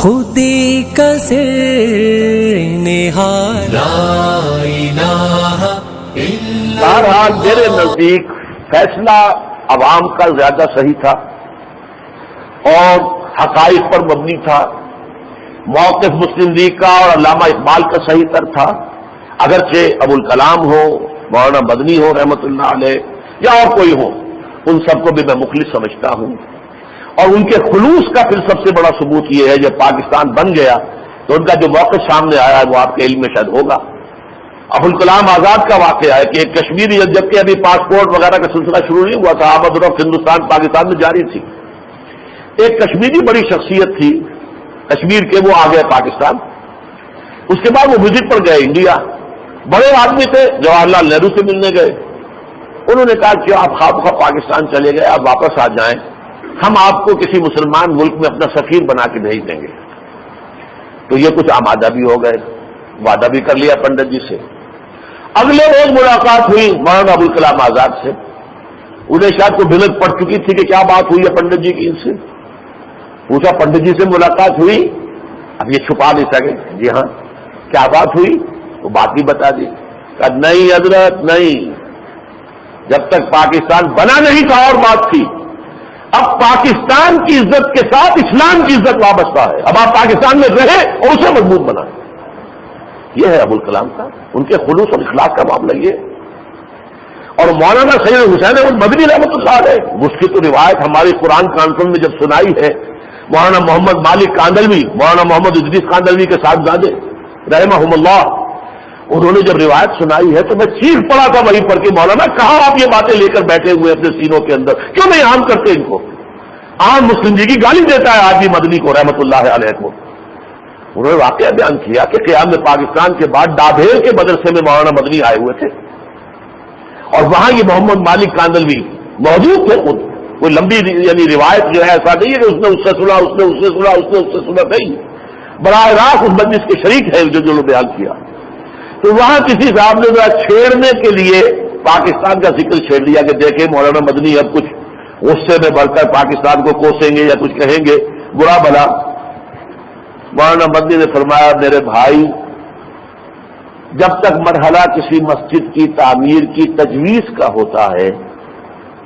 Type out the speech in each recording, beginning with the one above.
خودی کا نہار لا الہ الا بہرحال میرے نزدیک فیصلہ عوام کا زیادہ صحیح تھا اور حقائق پر مبنی تھا. موقف مسلم لیگ کا اور علامہ اقبال کا صحیح تر تھا، اگرچہ ابوالکلام ہو، مولانا مدنی ہو رحمۃ اللہ علیہ یا اور کوئی ہو، ان سب کو بھی میں مخلص سمجھتا ہوں. اور ان کے خلوص کا پھر سب سے بڑا ثبوت یہ ہے جب پاکستان بن گیا تو ان کا جو موقف سامنے آیا ہے وہ آپ کے علم میں شاید ہوگا. ابوالکلام آزاد کا واقعہ ہے کہ ایک کشمیری، جبکہ ابھی پاسپورٹ وغیرہ کا سلسلہ شروع نہیں ہوا تھا، آمد و رفت ہندوستان پاکستان میں جاری تھی، ایک کشمیری بڑی شخصیت تھی کشمیر کے، وہ آ گئے پاکستان. اس کے بعد وہ وزٹ پر گئے انڈیا، بڑے آدمی تھے، جواہر لال نہرو سے ملنے گئے. انہوں نے کہا کہ آپ خواہ خواہ پاکستان چلے گئے، آپ واپس آ جائیں، ہم آپ کو کسی مسلمان ملک میں اپنا سفیر بنا کے بھیج دیں گے. تو یہ کچھ آمادہ بھی ہو گئے، وعدہ بھی کر لیا پنڈت جی سے. اگلے روز ملاقات ہوئی مولانا ابوالکلام آزاد سے. انہیں شاید کو بھنک پڑ چکی تھی کہ کیا بات ہوئی ہے پنڈت جی کی. ان سے پوچھا پنڈت جی سے ملاقات ہوئی؟ اب یہ چھپا نہیں سکے. جی ہاں. کیا بات ہوئی؟ وہ بات بھی بتا دی. کہا نہیں حضرت نہیں، جب تک پاکستان بنا نہیں تھا اور بات تھی، اب پاکستان کی عزت کے ساتھ اسلام کی عزت وابستہ ہے. اب آپ پاکستان میں رہے اور اسے مضبوط بنائیں. یہ ہے ابوالکلام کا، ان کے خلوص اور اخلاص کا معاملہ یہ. اور مولانا سید حسین احمد مدنی رحمۃ اللہ علیہ، اس کی تو روایت ہماری قرآن کانفرنس میں جب سنائی ہے، مولانا محمد مالک کاندلوی، مولانا محمد ادریس کاندلوی کے صاحبزادے رحمہم اللہ، انہوں نے جب روایت سنائی ہے تو میں چیخ پڑا تھا وہیں پر کہ مولانا کہاں آپ یہ باتیں لے کر بیٹھے ہوئے اپنے سینوں کے اندر، کیوں نہیں عام کرتے ان کو؟ عام مسلم جی کی گالی دیتا ہے آدمی مدنی کو رحمۃ اللہ علیہ کو. انہوں نے واقعہ بیان کیا کہ قیام پاکستان کے بعد ڈابھیل کے مدرسے میں مولانا مدنی آئے ہوئے تھے اور وہاں یہ محمد مالک کاندلوی موجود تھے. کوئی لمبی یعنی روایت جو ہے ایسا نہیں ہے کہ اس نے اس سے سنا، اس نے اس سے سنا، اس نے اس سے سنا، نہیں، براہ راست اس مجلس کے شریک ہے جو بیان کیا. تو وہاں کسی صاحب نے ذرا چھیڑنے کے لیے پاکستان کا ذکر چھیڑ لیا کہ دیکھیں مولانا مدنی اب کچھ غصے میں بڑھ کر پاکستان کو کوسیں گے یا کچھ کہیں گے برا بھلا. مولانا مدنی نے فرمایا میرے بھائی، جب تک مرحلہ کسی مسجد کی تعمیر کی تجویز کا ہوتا ہے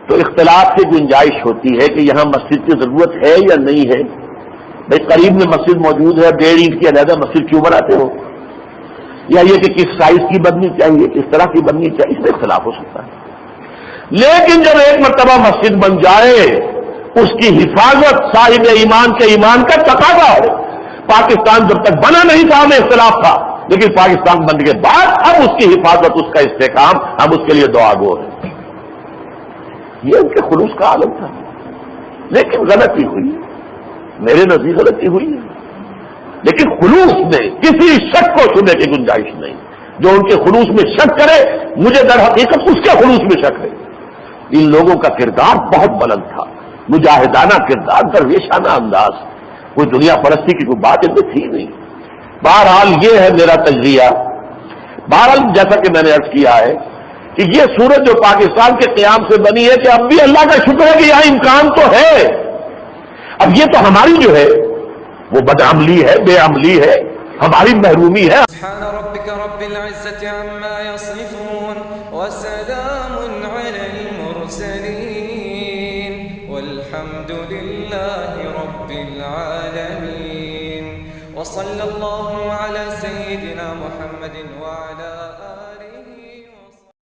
تو اختلاف کی گنجائش ہوتی ہے کہ یہاں مسجد کی ضرورت ہے یا نہیں ہے. بھائی قریب میں مسجد موجود ہے، 1.5 اینٹ کی علیحدہ مسجد کیوں بناتے ہو؟ یا یہ کہ کس سائز کی بننی چاہیے، کس طرح کی بننی چاہیے، اس میں اختلاف ہو سکتا ہے. لیکن جب ایک مرتبہ مسجد بن جائے اس کی حفاظت صاحب ایمان کے ایمان کا تقاضا ہے. پاکستان جب تک بنا نہیں تھا ہمیں اختلاف تھا، لیکن پاکستان بننے کے بعد اب اس کی حفاظت، اس کا استحکام، ہم اس کے لیے دعا گو ہیں. یہ ان کے خلوص کا عالم تھا. لیکن غلطی ہوئی، میرے نزدیک غلطی ہوئی ہے، لیکن خلوص میں کسی شک کو چھونے کی گنجائش نہیں. جو ان کے خلوص میں شک کرے، مجھے در حقیقت اس کے خلوص میں شک ہے. ان لوگوں کا کردار بہت بلند تھا، مجاہدانہ کردار، درویشانہ انداز، کوئی دنیا پرستی کی کوئی بات ان میں تھی نہیں. بہرحال یہ ہے میرا تجزیہ. بہرحال جیسا کہ میں نے عرض کیا ہے کہ یہ صورت جو پاکستان کے قیام سے بنی ہے کہ اب بھی اللہ کا شکر ہے کہ یہاں امکان تو ہے. اب یہ تو ہماری جو ہے وہ بدعملی ہے، بے عملی ہے، ہماری محرومی ہے. سبحان ربک رب العزت عما یصفون وسلام علی المرسلین والحمد للہ رب العالمین وصلی اللہ علی سیدنا محمد وعلی